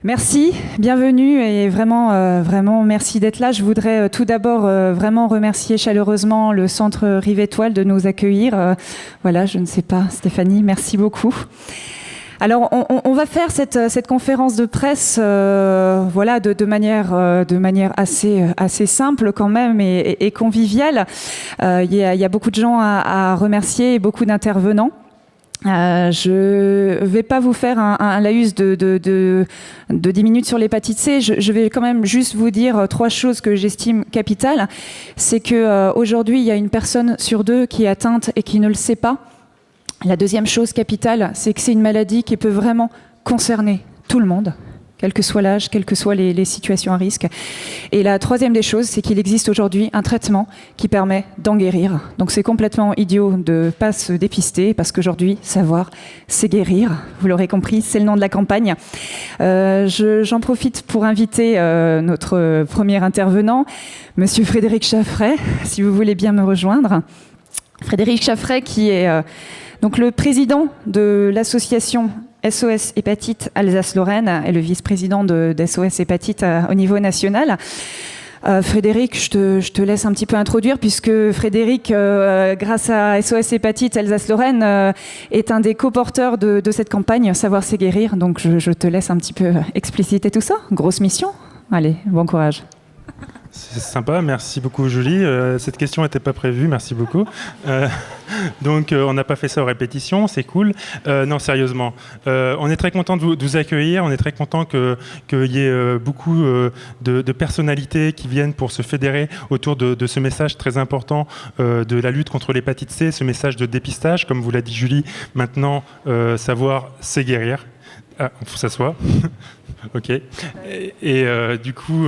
Merci, bienvenue et vraiment merci d'être là. Je voudrais tout d'abord vraiment remercier chaleureusement le Centre Rive Étoile de nous accueillir. Voilà, je ne sais pas, Stéphanie, merci beaucoup. Alors, on va faire cette conférence de presse, voilà, de manière assez simple quand même et conviviale. Il y a beaucoup de gens à remercier et beaucoup d'intervenants. Je vais pas vous faire un laïus de 10 minutes sur l'hépatite C. Je vais quand même juste vous dire 3 choses que j'estime capitales. C'est que aujourd'hui, il y a une personne sur 2 qui est atteinte et qui ne le sait pas. La deuxième chose capitale, c'est que c'est une maladie qui peut vraiment concerner tout le monde, quel que soit l'âge, quelles que soient les situations à risque. Et la troisième des choses, c'est qu'il existe aujourd'hui un traitement qui permet d'en guérir. Donc c'est complètement idiot de ne pas se dépister, parce qu'aujourd'hui, savoir, c'est guérir. Vous l'aurez compris, c'est le nom de la campagne. J'en profite pour inviter notre premier intervenant, Monsieur Frédéric Chaffray, si vous voulez bien me rejoindre. Frédéric Chaffray qui est donc le président de l'association SOS Hépatite Alsace-Lorraine et le vice-président de SOS Hépatite au niveau national. Frédéric, je te laisse un petit peu introduire, puisque Frédéric, grâce à SOS Hépatite Alsace-Lorraine, est un des coporteurs de cette campagne Savoir c'est guérir. Donc je te laisse un petit peu expliciter tout ça. Grosse mission. Allez, bon courage. C'est sympa, merci beaucoup Julie. Cette question n'était pas prévue, merci beaucoup. Donc on n'a pas fait ça aux répétitions, c'est cool. Non, sérieusement, on est très content de vous accueillir, on est très content qu'il y ait beaucoup de personnalités qui viennent pour se fédérer autour de ce message très important de la lutte contre l'hépatite C, ce message de dépistage, comme vous l'a dit Julie, maintenant savoir c'est guérir. Ah, il faut s'asseoir. Ok. Et du coup,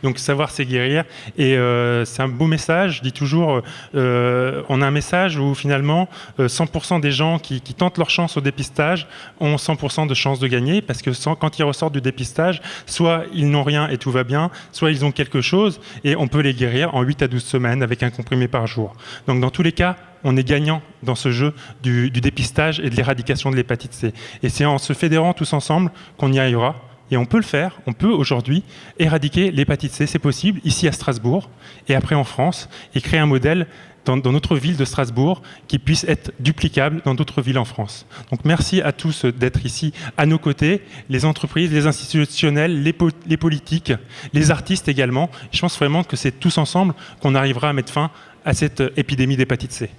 donc savoir c'est guérir. Et c'est un beau message. Je dis toujours, on a un message où finalement 100% des gens qui tentent leur chance au dépistage ont 100% de chances de gagner, parce que quand ils ressortent du dépistage, soit ils n'ont rien et tout va bien, soit ils ont quelque chose et on peut les guérir en 8 à 12 semaines avec un comprimé par jour. Donc dans tous les cas, on est gagnant dans ce jeu du dépistage et de l'éradication de l'hépatite C. Et c'est en se fédérant tous ensemble qu'on y arrivera. Et on peut le faire, on peut aujourd'hui éradiquer l'hépatite C, c'est possible, ici à Strasbourg, et après en France, et créer un modèle dans notre ville de Strasbourg qui puisse être duplicable dans d'autres villes en France. Donc merci à tous d'être ici à nos côtés, les entreprises, les institutionnels, les politiques, les artistes également. Je pense vraiment que c'est tous ensemble qu'on arrivera à mettre fin à cette épidémie d'hépatite C.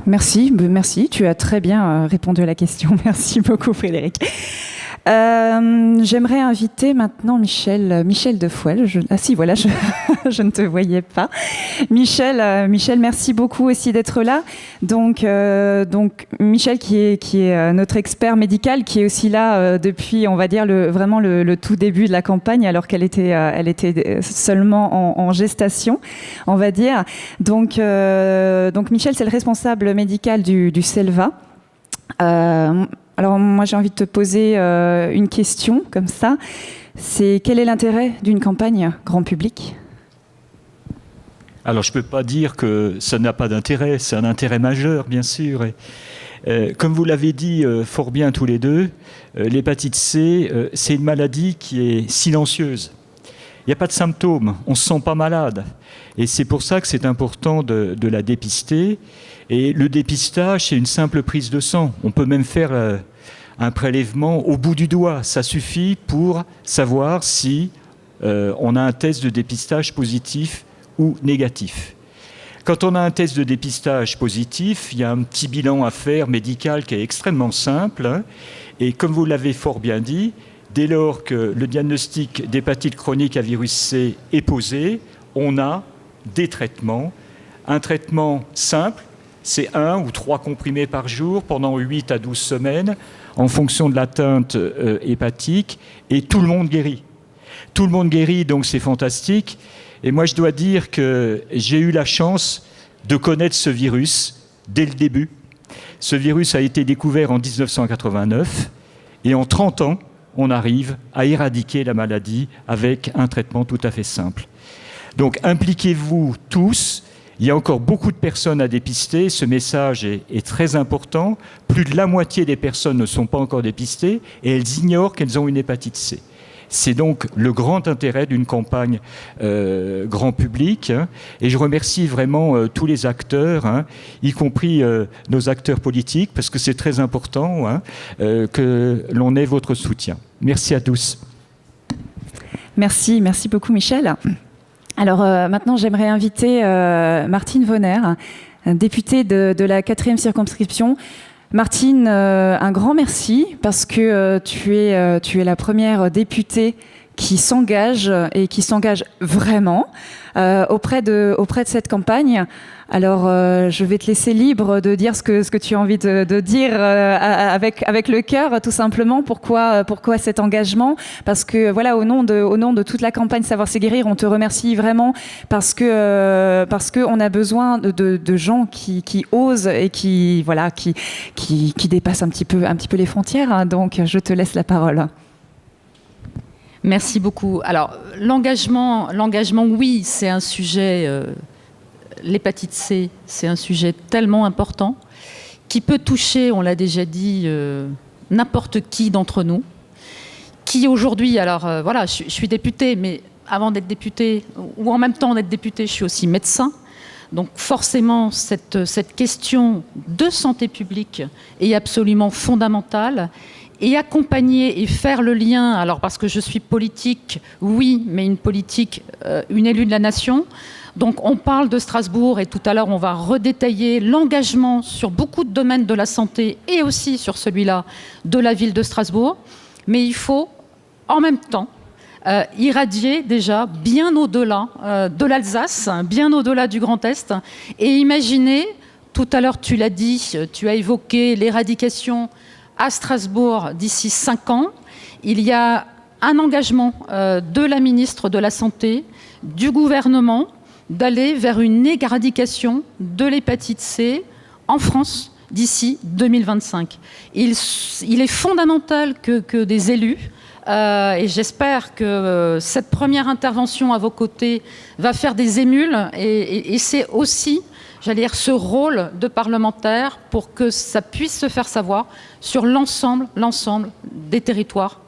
Merci, tu as très bien répondu à la question. Merci beaucoup Frédéric. J'aimerais inviter maintenant Michel Defouel. Ah si, voilà, je ne te voyais pas. Michel, merci beaucoup aussi d'être là. Donc Michel qui est notre expert médical, qui est aussi là depuis, on va dire, vraiment le tout début de la campagne, alors qu'elle était seulement en gestation, on va dire. Donc Michel, c'est le responsable médical du CELVA. Alors moi j'ai envie de te poser une question comme ça, c'est quel est l'intérêt d'une campagne grand public ? Alors je ne peux pas dire que ça n'a pas d'intérêt, c'est un intérêt majeur bien sûr. Comme vous l'avez dit fort bien tous les deux, l'hépatite C, c'est une maladie qui est silencieuse. Il n'y a pas de symptômes, on ne se sent pas malade. Et c'est pour ça que c'est important de la dépister. Et le dépistage, c'est une simple prise de sang. On peut même faire un prélèvement au bout du doigt. Ça suffit pour savoir si on a un test de dépistage positif ou négatif. Quand on a un test de dépistage positif, il y a un petit bilan à faire médical qui est extrêmement simple. Hein, et comme vous l'avez fort bien dit, dès lors que le diagnostic d'hépatite chronique à virus C est posé, on a des traitements. Un traitement simple, c'est 1 ou 3 comprimés par jour pendant 8 à 12 semaines, en fonction de l'atteinte hépatique, et tout le monde guérit. Tout le monde guérit, donc c'est fantastique. Et moi, je dois dire que j'ai eu la chance de connaître ce virus dès le début. Ce virus a été découvert en 1989, et en 30 ans, on arrive à éradiquer la maladie avec un traitement tout à fait simple. Donc impliquez-vous tous Il y a encore beaucoup de personnes à dépister. Ce message est très important. Plus de la moitié des personnes ne sont pas encore dépistées et elles ignorent qu'elles ont une hépatite C. C'est donc le grand intérêt d'une campagne grand public. Et je remercie vraiment tous les acteurs, y compris nos acteurs politiques, parce que c'est très important que l'on ait votre soutien. Merci à tous. Merci beaucoup Michel. Alors maintenant, j'aimerais inviter Martine Vonner, députée de la 4e circonscription. Martine, un grand merci parce que tu es la première députée qui s'engage et qui s'engage vraiment auprès de cette campagne. Alors, je vais te laisser libre de dire ce que tu as envie de dire avec le cœur, tout simplement. Pourquoi cet engagement? Parce que voilà, au nom de toute la campagne Savoir c'est guérir, on te remercie vraiment parce que on a besoin de gens qui osent et qui dépassent un petit peu les frontières. Donc, je te laisse la parole. Merci beaucoup. Alors, l'engagement, oui, c'est un sujet... l'hépatite C, c'est un sujet tellement important qui peut toucher, on l'a déjà dit, n'importe qui d'entre nous. Qui aujourd'hui, alors voilà, je suis députée, mais avant d'être députée, ou en même temps d'être députée, je suis aussi médecin. Donc forcément, cette question de santé publique est absolument fondamentale. Et accompagner et faire le lien, alors parce que je suis politique, oui, mais une politique, une élue de la nation. Donc on parle de Strasbourg et tout à l'heure on va redétailler l'engagement sur beaucoup de domaines de la santé et aussi sur celui-là de la ville de Strasbourg. Mais il faut en même temps irradier déjà bien au-delà de l'Alsace, bien au-delà du Grand Est et imaginer, tout à l'heure tu l'as dit, tu as évoqué l'éradication à Strasbourg d'ici 5 ans. Il y a un engagement de la ministre de la Santé, du gouvernement, d'aller vers une éradication de l'hépatite C en France d'ici 2025. Il est fondamental que des élus, et j'espère que cette première intervention à vos côtés va faire des émules, et c'est aussi, j'allais dire, ce rôle de parlementaire pour que ça puisse se faire savoir sur l'ensemble des territoires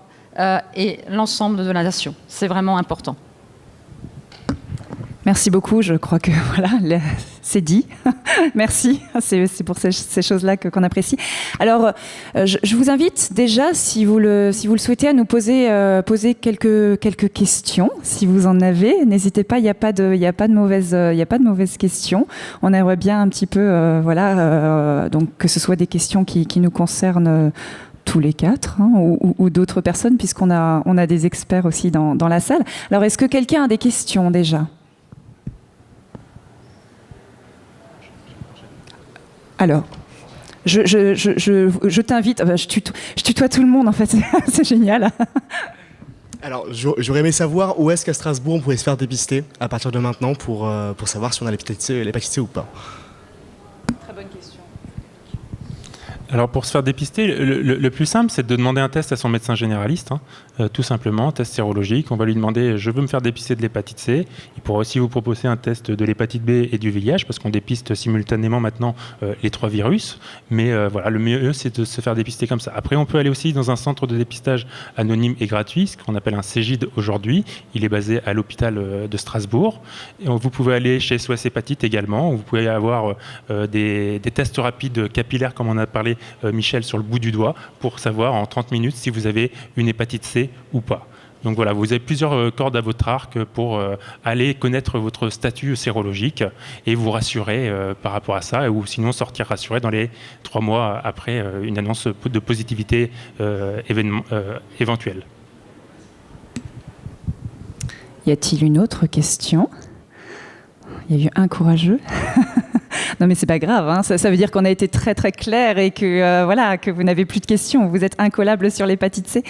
et l'ensemble de la nation. C'est vraiment important. Merci beaucoup, je crois que voilà, c'est dit. Merci, c'est pour ces choses-là qu'on apprécie. Alors, je vous invite déjà, si vous le souhaitez, à nous poser quelques questions, si vous en avez. N'hésitez pas, il n'y a pas de mauvaises questions. On aimerait bien un petit peu, donc que ce soit des questions qui nous concernent tous les 4, ou d'autres personnes, puisqu'on a des experts aussi dans la salle. Alors, est-ce que quelqu'un a des questions déjà ? Alors, je t'invite, je tutoie tout le monde en fait, c'est génial. Alors, j'aurais aimé savoir où est-ce qu'à Strasbourg on pouvait se faire dépister à partir de maintenant pour savoir si on a l'hépatite C ou pas. Très bonne question. Alors pour se faire dépister, le plus simple, c'est de demander un test à son médecin généraliste, tout simplement, un test sérologique. On va lui demander « je veux me faire dépister de l'hépatite C ». Il pourra aussi vous proposer un test de l'hépatite B et du VIH, parce qu'on dépiste simultanément maintenant les 3 virus. Mais voilà, le mieux, c'est de se faire dépister comme ça. Après, on peut aller aussi dans un centre de dépistage anonyme et gratuit, ce qu'on appelle un CEGID aujourd'hui. Il est basé à l'hôpital de Strasbourg. Et vous pouvez aller chez SOS Hépatite également. Vous pouvez avoir des tests rapides capillaires, comme on a parlé Michel, sur le bout du doigt, pour savoir en 30 minutes si vous avez une hépatite C ou pas. Donc voilà, vous avez plusieurs cordes à votre arc pour aller connaître votre statut sérologique et vous rassurer par rapport à ça, ou sinon sortir rassuré dans les 3 mois après une annonce de positivité éventuelle. Y a-t-il une autre question ? Il y a eu un courageux. Non mais c'est pas grave, hein. Ça veut dire qu'on a été très très clair et que voilà, que vous n'avez plus de questions. Vous êtes incollable sur l'hépatite C.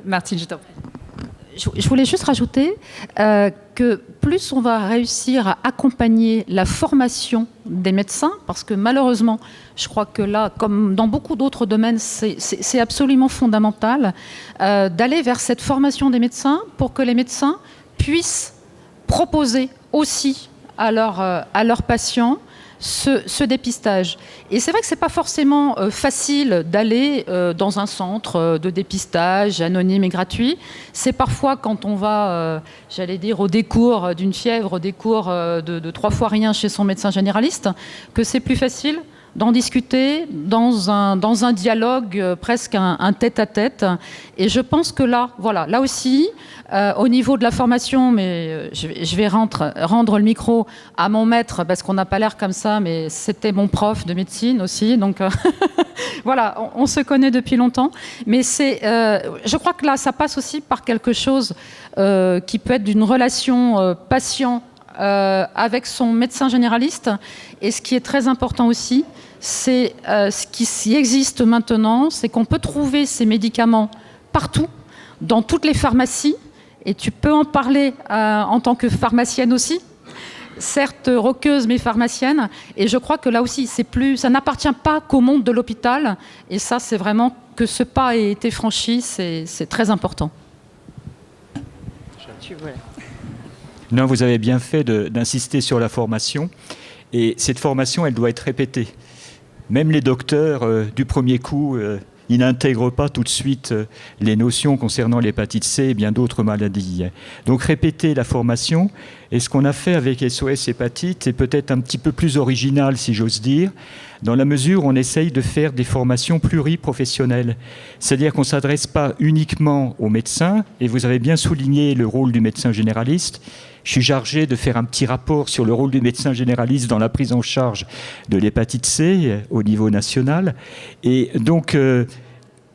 Martine, je t'en prie. Je voulais juste rajouter que plus on va réussir à accompagner la formation des médecins, parce que malheureusement, je crois que là, comme dans beaucoup d'autres domaines, c'est absolument fondamental d'aller vers cette formation des médecins pour que les médecins puissent proposer aussi à leurs patients ce dépistage. Et c'est vrai que ce n'est pas forcément facile d'aller dans un centre de dépistage anonyme et gratuit. C'est parfois quand on va, j'allais dire, au décours d'une fièvre, au décours de 3 fois rien chez son médecin généraliste, que c'est plus facile d'en discuter dans un dialogue, presque un tête-à-tête. Et je pense que là aussi, au niveau de la formation, mais je vais rendre le micro à mon maître, parce qu'on n'a pas l'air comme ça, mais c'était mon prof de médecine aussi, donc voilà, on se connaît depuis longtemps. Mais je crois que là, ça passe aussi par quelque chose qui peut être d'une relation patient avec son médecin généraliste. Et ce qui est très important aussi, c'est ce qui existe maintenant, c'est qu'on peut trouver ces médicaments partout, dans toutes les pharmacies, et tu peux en parler en tant que pharmacienne aussi, certes roqueuse mais pharmacienne, et je crois que là aussi, ça n'appartient pas qu'au monde de l'hôpital, et ça, c'est vraiment que ce pas ait été franchi, c'est très important. Non, vous avez bien fait d'insister sur la formation, et cette formation, elle doit être répétée. Même les docteurs, du premier coup, ils n'intègrent pas tout de suite les notions concernant l'hépatite C et bien d'autres maladies. Donc répéter la formation, et ce qu'on a fait avec SOS Hépatite est peut-être un petit peu plus original, si j'ose dire, dans la mesure où on essaye de faire des formations pluriprofessionnelles. C'est-à-dire qu'on ne s'adresse pas uniquement aux médecins, et vous avez bien souligné le rôle du médecin généraliste. Je suis chargé de faire un petit rapport sur le rôle du médecin généraliste dans la prise en charge de l'hépatite C au niveau national. Et donc,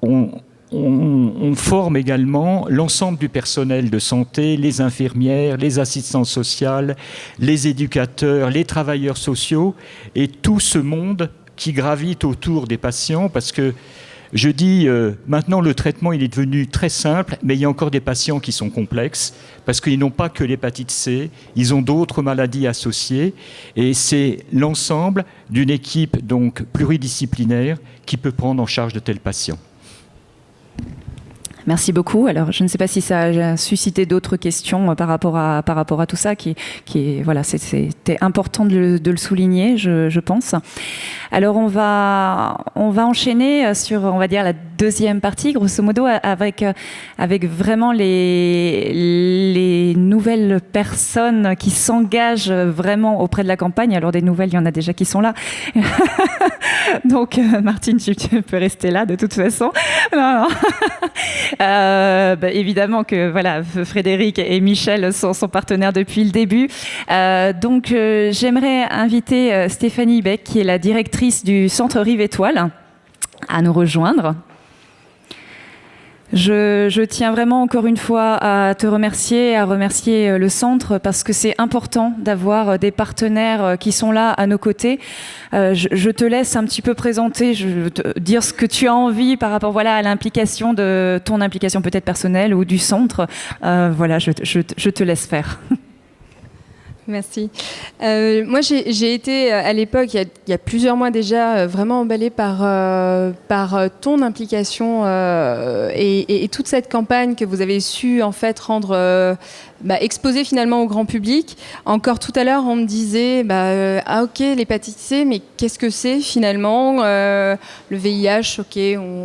on forme également l'ensemble du personnel de santé, les infirmières, les assistantes sociales, les éducateurs, les travailleurs sociaux et tout ce monde qui gravite autour des patients, parce que je dis, maintenant le traitement il est devenu très simple, mais il y a encore des patients qui sont complexes, parce qu'ils n'ont pas que l'hépatite C, ils ont d'autres maladies associées, et c'est l'ensemble d'une équipe donc pluridisciplinaire qui peut prendre en charge de tels patients. Merci beaucoup. Alors, je ne sais pas si ça a suscité d'autres questions par rapport à tout ça, qui est, voilà, c'était important de le souligner, je pense. Alors, on va enchaîner sur, on va dire, la deuxième partie, grosso modo, avec vraiment les nouvelles personnes qui s'engagent vraiment auprès de la campagne. Alors, des nouvelles, il y en a déjà qui sont là. Donc, Martine, tu peux rester là, de toute façon. Non. Évidemment que voilà, Frédéric et Michel sont partenaires depuis le début. Donc j'aimerais inviter Stéphanie Beck, qui est la directrice du Centre Rive Étoile, à nous rejoindre. Je tiens vraiment encore une fois à te remercier, à remercier le centre, parce que c'est important d'avoir des partenaires qui sont là à nos côtés. Je te laisse un petit peu présenter, dire ce que tu as envie par rapport à l'implication de ton implication peut-être personnelle ou du centre. Voilà, je te laisse faire. Merci. Moi, j'ai été à l'époque, il y a plusieurs mois déjà, vraiment emballée par ton implication et toute cette campagne que vous avez su en fait rendre exposer finalement au grand public. Encore tout à l'heure, on me disait ah ok, l'hépatite C, mais qu'est-ce que c'est finalement le VIH, ok,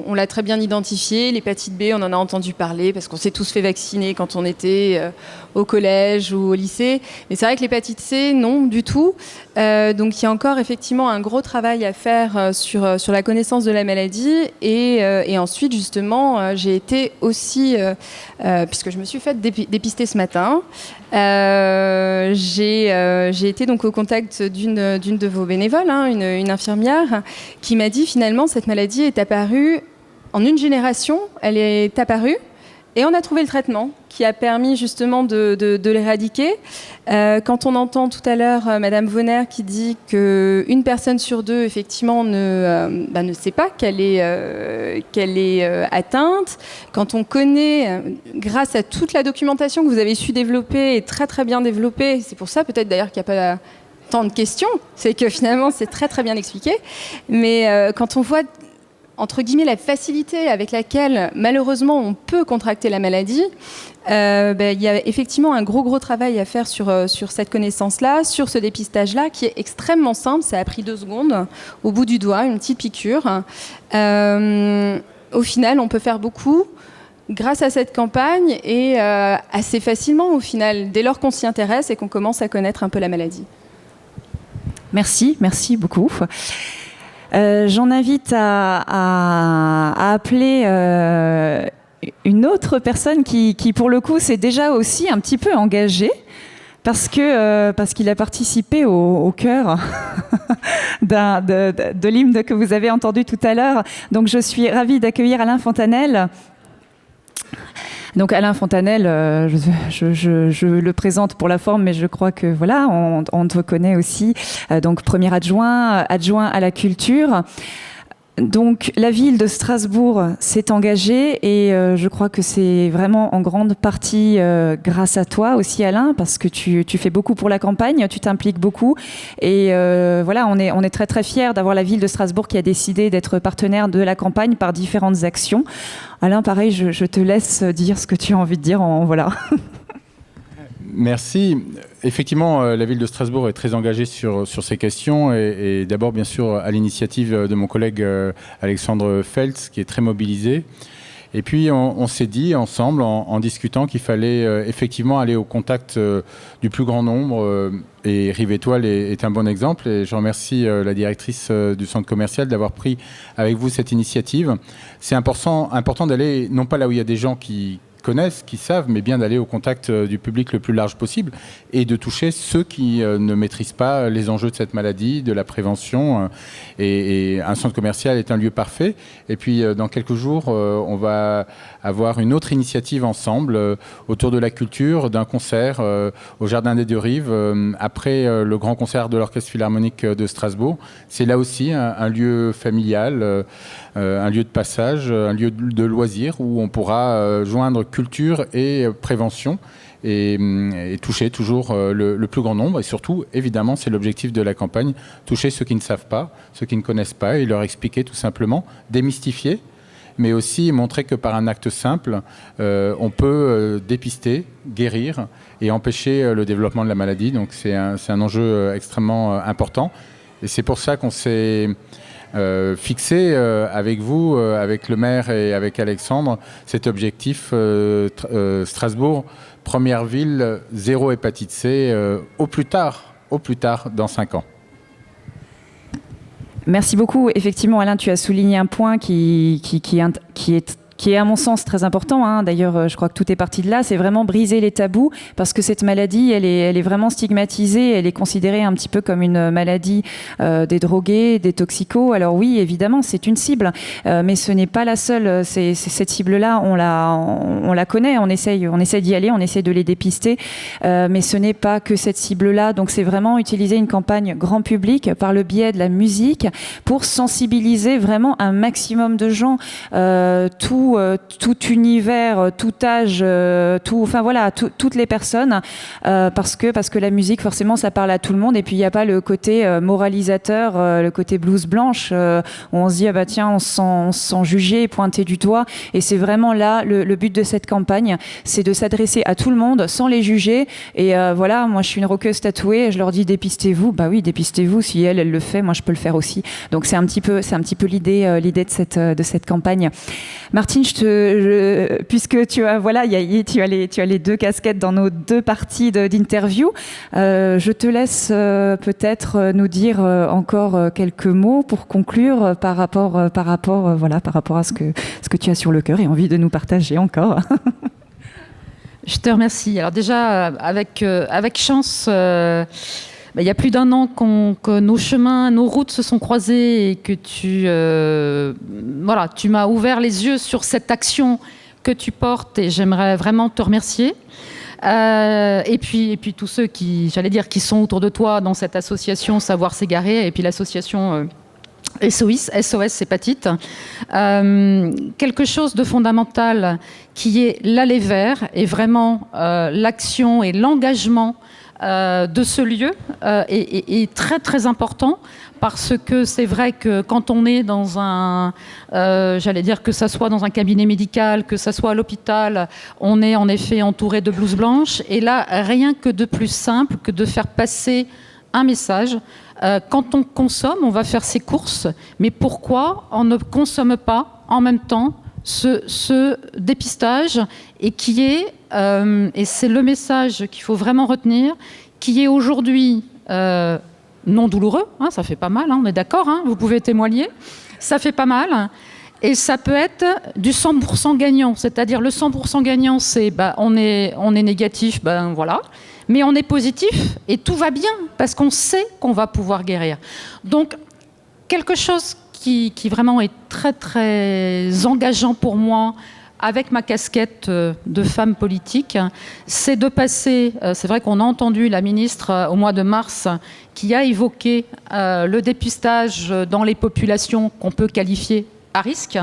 on l'a très bien identifié. L'hépatite B, on en a entendu parler parce qu'on s'est tous fait vacciner quand on était au collège ou au lycée. Mais c'est vrai que l'hépatite C, non du tout. Donc il y a encore effectivement un gros travail à faire sur la connaissance de la maladie. Et ensuite, justement, j'ai été aussi, puisque je me suis fait dépister ce matin, j'ai été donc au contact d'une de vos bénévoles, une infirmière, qui m'a dit finalement cette maladie est apparue en une génération, elle est apparue et on a trouvé le traitement qui a permis justement de l'éradiquer. Quand on entend tout à l'heure Madame Vonner qui dit qu'une personne sur deux effectivement ne sait pas qu'elle est atteinte, quand on connaît, grâce à toute la documentation que vous avez su développer et très très bien développer, c'est pour ça peut-être d'ailleurs qu'il n'y a pas tant de questions, c'est que finalement c'est très très bien expliqué, mais quand on voit entre guillemets, la facilité avec laquelle, malheureusement, on peut contracter la maladie, il y a effectivement un gros travail à faire sur cette connaissance-là, sur ce dépistage-là, qui est extrêmement simple. Ça a pris 2 secondes, au bout du doigt, une petite piqûre. Au final, on peut faire beaucoup grâce à cette campagne et assez facilement, au final, dès lors qu'on s'y intéresse et qu'on commence à connaître un peu la maladie. Merci beaucoup. J'en invite à appeler une autre personne qui, pour le coup, s'est déjà aussi un petit peu engagée parce qu'il a participé au chœur de l'hymne que vous avez entendu tout à l'heure. Donc, je suis ravie d'accueillir Alain Fontanelle. Donc Alain Fontanelle, je le présente pour la forme, mais je crois que voilà, on te connaît aussi. Donc premier adjoint à la culture. Donc la ville de Strasbourg s'est engagée et je crois que c'est vraiment en grande partie grâce à toi aussi Alain, parce que tu fais beaucoup pour la campagne, tu t'impliques beaucoup et voilà, on est très très fiers d'avoir la ville de Strasbourg qui a décidé d'être partenaire de la campagne par différentes actions. Alain, pareil, je te laisse dire ce que tu as envie de dire voilà. Merci. Effectivement, la ville de Strasbourg est très engagée sur ces questions et d'abord, bien sûr, à l'initiative de mon collègue Alexandre Feltz, qui est très mobilisé. Et puis, on s'est dit ensemble, en discutant, qu'il fallait effectivement aller au contact du plus grand nombre. Et Rive Étoile est un bon exemple. Et je remercie la directrice du centre commercial d'avoir pris avec vous cette initiative. C'est important d'aller, non pas là où il y a des gens qui connaissent, qui savent, mais bien d'aller au contact du public le plus large possible et de toucher ceux qui ne maîtrisent pas les enjeux de cette maladie, de la prévention. Et un centre commercial est un lieu parfait. Et puis, dans quelques jours, on va avoir une autre initiative ensemble autour de la culture, d'un concert au Jardin des Deux Rives, après le grand concert de l'Orchestre Philharmonique de Strasbourg. C'est là aussi un lieu familial, un lieu de passage, un lieu de loisirs où on pourra joindre culture et prévention et toucher toujours le plus grand nombre. Et surtout, évidemment, c'est l'objectif de la campagne, toucher ceux qui ne savent pas, ceux qui ne connaissent pas et leur expliquer tout simplement, démystifier, mais aussi montrer que par un acte simple, on peut dépister, guérir et empêcher le développement de la maladie. Donc c'est un enjeu extrêmement important. Et c'est pour ça qu'on s'est fixé avec vous, avec le maire et avec Alexandre, cet objectif Strasbourg, première ville, 0 hépatite C, au plus tard dans 5 ans. Merci beaucoup. Effectivement, Alain, tu as souligné un point qui est à mon sens très important. D'ailleurs, je crois que tout est parti de là. C'est vraiment briser les tabous parce que cette maladie, elle est vraiment stigmatisée. Elle est considérée un petit peu comme une maladie des drogués, des toxicos. Alors oui, évidemment, c'est une cible, mais ce n'est pas la seule. Cette cible-là, on la connaît. On essaie d'y aller, on essaie de les dépister, mais ce n'est pas que cette cible-là. Donc c'est vraiment utiliser une campagne grand public par le biais de la musique pour sensibiliser vraiment un maximum de gens. Tout univers, tout âge, toutes les personnes, parce que la musique, forcément, ça parle à tout le monde. Et puis il n'y a pas le côté moralisateur, le côté blouse blanche, où on se dit tiens, on se sent jugé et pointé du doigt. Et c'est vraiment là le but de cette campagne, c'est de s'adresser à tout le monde sans les juger. Et moi je suis une rockeuse tatouée, et je leur dis dépistez-vous. Bah oui, dépistez-vous. Si elle le fait, moi je peux le faire aussi. Donc c'est un petit peu l'idée de cette campagne. Martine, puisque tu as les 2 casquettes dans nos 2 parties d'interview, je te laisse peut-être nous dire encore quelques mots pour conclure par rapport à ce que tu as sur le cœur et envie de nous partager encore. Je te remercie. Alors déjà, avec chance, il y a plus d'1 an que nos chemins, nos routes se sont croisées et que tu m'as ouvert les yeux sur cette action que tu portes et j'aimerais vraiment te remercier. Et puis tous ceux qui sont autour de toi dans cette association Savoir s'égarer et puis l'association SOS Hépatite. Quelque chose de fondamental qui est l'aller vers et vraiment l'action et l'engagement de ce lieu est très très important, parce que c'est vrai que quand on est dans un, j'allais dire que ça soit dans un cabinet médical, que ça soit à l'hôpital, on est en effet entouré de blouses blanches, et là rien que de plus simple que de faire passer un message. Quand on consomme, on va faire ses courses, mais pourquoi on ne consomme pas en même temps ce dépistage, et qui est, et c'est le message qu'il faut vraiment retenir, qui est aujourd'hui non douloureux, hein, ça fait pas mal, hein, on est d'accord, hein, vous pouvez témoigner, ça fait pas mal, et ça peut être du 100% gagnant, c'est-à-dire le 100% gagnant, c'est on est négatif, voilà, mais on est positif et tout va bien parce qu'on sait qu'on va pouvoir guérir. Donc quelque chose qui vraiment est très très engageant pour moi, avec ma casquette de femme politique, c'est de passer, c'est vrai qu'on a entendu la ministre au mois de mars qui a évoqué le dépistage dans les populations qu'on peut qualifier à risque,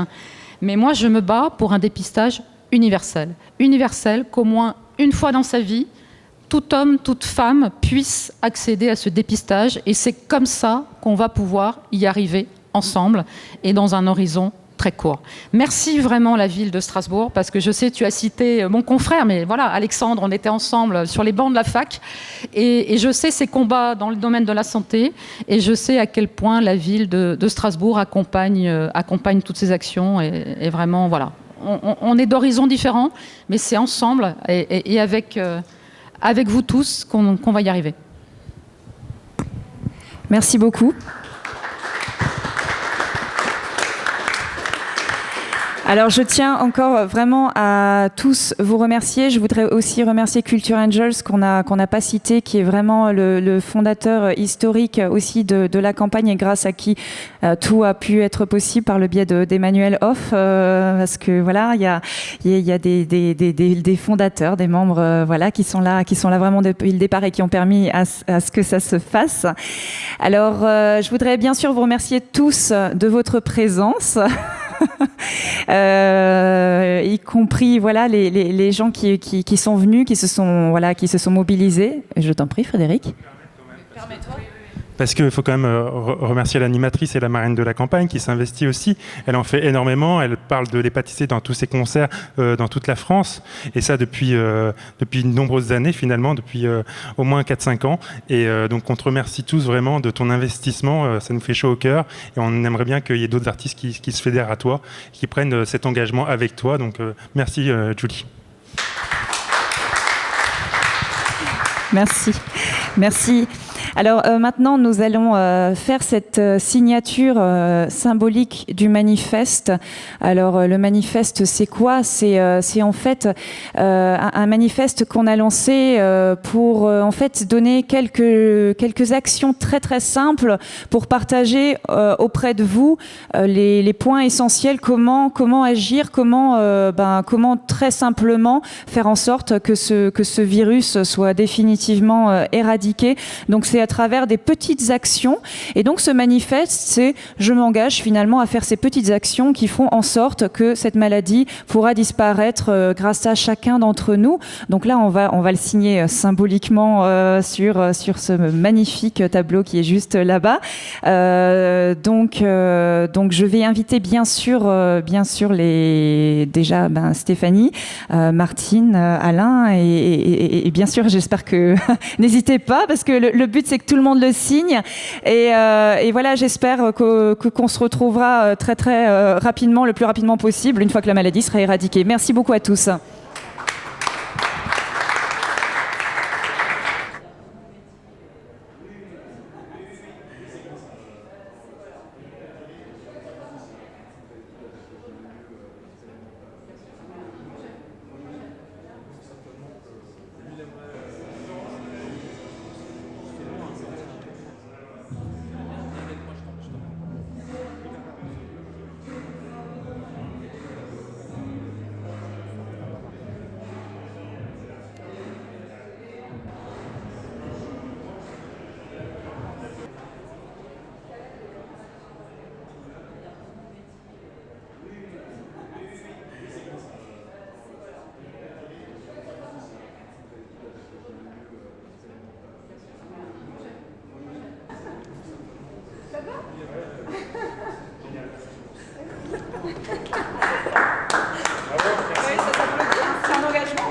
mais moi je me bats pour un dépistage universel. Universel, qu'au moins une fois dans sa vie, tout homme, toute femme puisse accéder à ce dépistage, et c'est comme ça qu'on va pouvoir y arriver ensemble et dans un horizon très court. Merci vraiment la ville de Strasbourg, parce que je sais, tu as cité mon confrère, mais voilà, Alexandre, on était ensemble sur les bancs de la fac, et je sais ses combats dans le domaine de la santé, et je sais à quel point la ville de Strasbourg accompagne toutes ces actions, et vraiment, voilà. On est d'horizons différents, mais c'est ensemble et avec vous tous qu'on va y arriver. Merci beaucoup. Alors, je tiens encore vraiment à tous vous remercier. Je voudrais aussi remercier Culture Angels, qu'on n'a pas cité, qui est vraiment le fondateur historique aussi de la campagne, et grâce à qui tout a pu être possible par le biais d'Emmanuel Hoff, parce que voilà, il y a des fondateurs, des membres, voilà, qui sont là vraiment depuis le départ et qui ont permis à ce que ça se fasse. Alors, je voudrais bien sûr vous remercier tous de votre présence. Y compris voilà les gens qui sont venus, qui se sont mobilisés. Je t'en prie, Frédéric. Permets-toi. Parce qu'il faut quand même remercier l'animatrice et la marraine de la campagne qui s'investit aussi. Elle en fait énormément. Elle parle de l'hépatite C dans tous ses concerts dans toute la France. Et ça depuis de nombreuses années finalement, depuis au moins 4-5 ans. Et donc on te remercie tous vraiment de ton investissement. Ça nous fait chaud au cœur. Et on aimerait bien qu'il y ait d'autres artistes qui se fédèrent à toi, qui prennent cet engagement avec toi. Donc merci Julie. Merci. Alors maintenant, nous allons faire cette signature symbolique du manifeste. Alors le manifeste, c'est quoi ? C'est en fait un manifeste qu'on a lancé pour en fait donner quelques actions très très simples pour partager auprès de vous les points essentiels, comment agir, comment très simplement faire en sorte que ce virus soit définitivement éradiqué. Donc c'est à travers des petites actions. Et donc ce manifeste, c'est je m'engage finalement à faire ces petites actions qui feront en sorte que cette maladie pourra disparaître grâce à chacun d'entre nous. Donc là, on va le signer symboliquement sur ce magnifique tableau qui est juste là-bas. Donc je vais inviter bien sûr Stéphanie, Martine, Alain et bien sûr, j'espère que n'hésitez pas, parce que le but c'est que tout le monde le signe, et voilà, j'espère qu'on se retrouvera très très rapidement, le plus rapidement possible, une fois que la maladie sera éradiquée. Merci beaucoup à tous. C'est un engagement.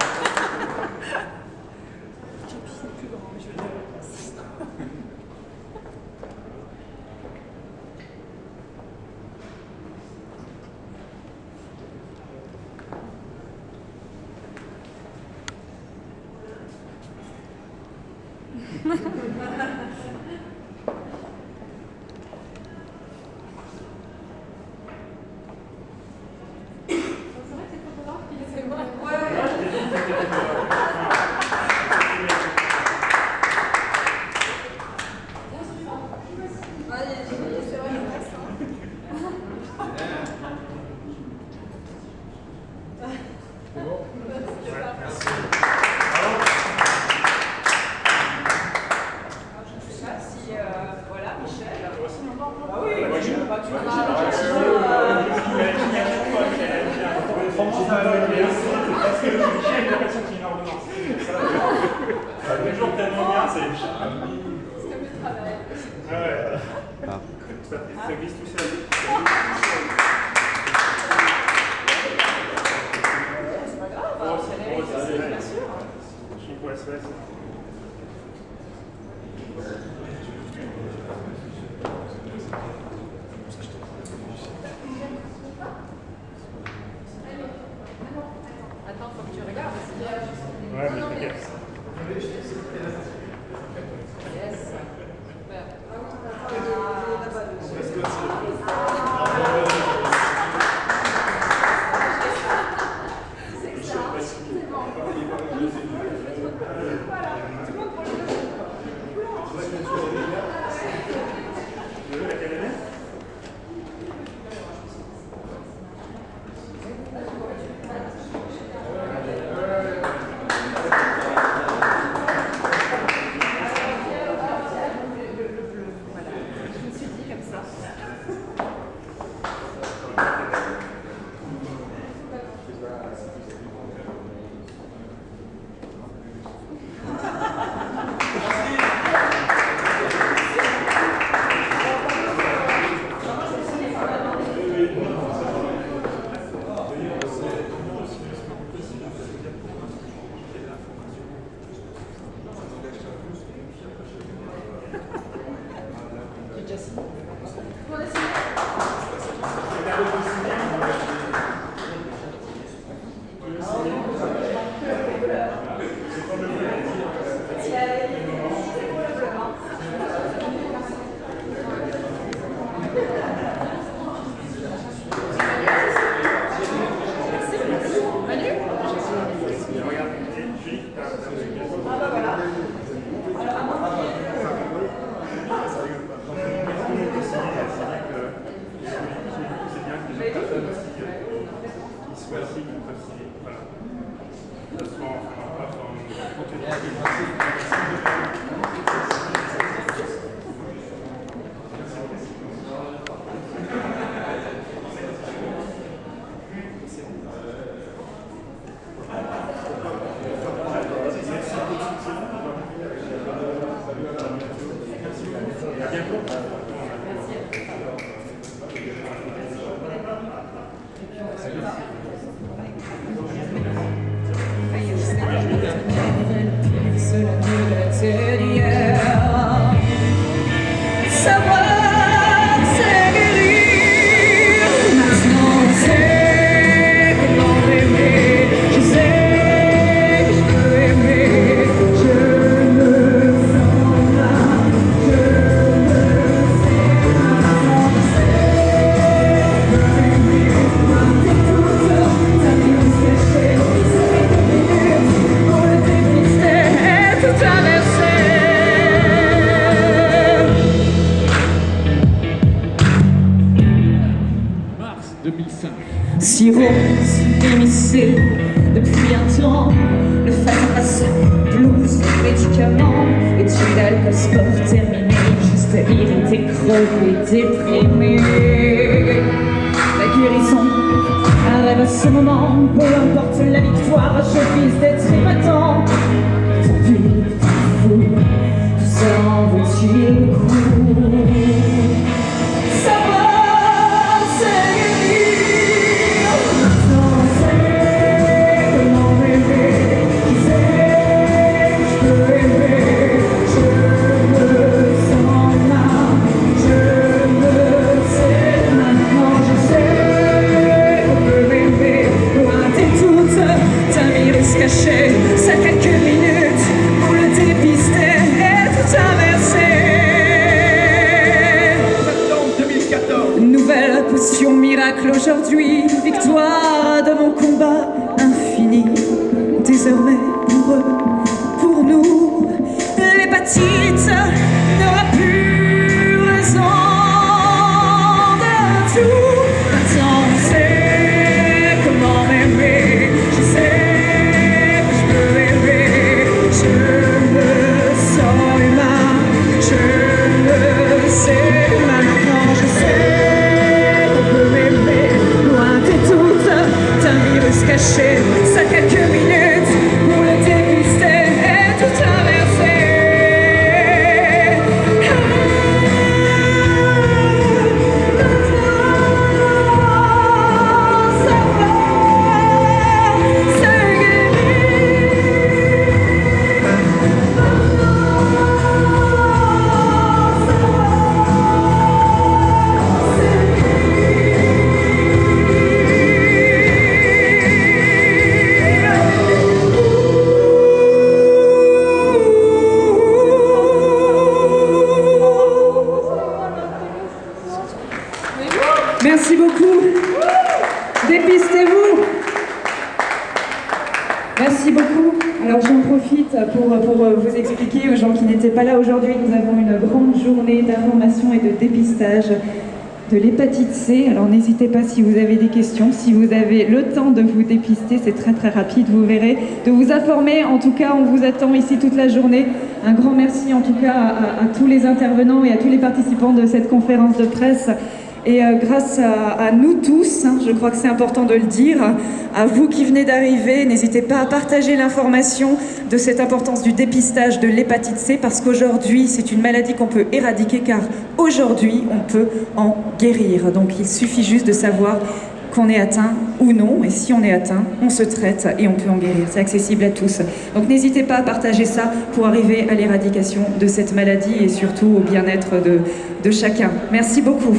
Si vous émissez depuis un temps le face-à-face, blues, médicaments, études d'alcool, sport terminé, juste irrité, crevé, déprimé. La guérison arrive à ce moment, peu importe la victoire, je vise d'être immatant. Tant pis, tant fou, tout ça en vaut-il le coup? Savoir, c'est guérir. aujourd'hui, victoire de mon combat infini. Désormais, pour eux, pour nous, l'hépatite n'aura plus raison de tout. Maintenant, on sait comment m'aimer. Je sais que je peux aimer. Je me sens humain. Je le sais. Maintenant, je sais qu'on peut m'aimer. Loin des doutes d'un virus caché. Ça quelques minutes pour le dépister et tout inverser. Merci beaucoup. Dépistez-vous. Merci beaucoup. Alors j'en profite pour vous expliquer aux gens qui n'étaient pas là aujourd'hui, nous avons une grande journée d'information et de dépistage de l'hépatite C. Alors n'hésitez pas si vous avez des questions, si vous avez le temps de vous dépister, c'est très très rapide, vous verrez, de vous informer. En tout cas, on vous attend ici toute la journée. Un grand merci en tout cas à tous les intervenants et à tous les participants de cette conférence de presse. Et grâce à nous tous, je crois que c'est important de le dire, à vous qui venez d'arriver, n'hésitez pas à partager l'information de cette importance du dépistage de l'hépatite C, parce qu'aujourd'hui, c'est une maladie qu'on peut éradiquer, car aujourd'hui, on peut en guérir. Donc il suffit juste de savoir qu'on est atteint ou non, et si on est atteint, on se traite et on peut en guérir. C'est accessible à tous. Donc n'hésitez pas à partager ça pour arriver à l'éradication de cette maladie et surtout au bien-être de chacun. Merci beaucoup.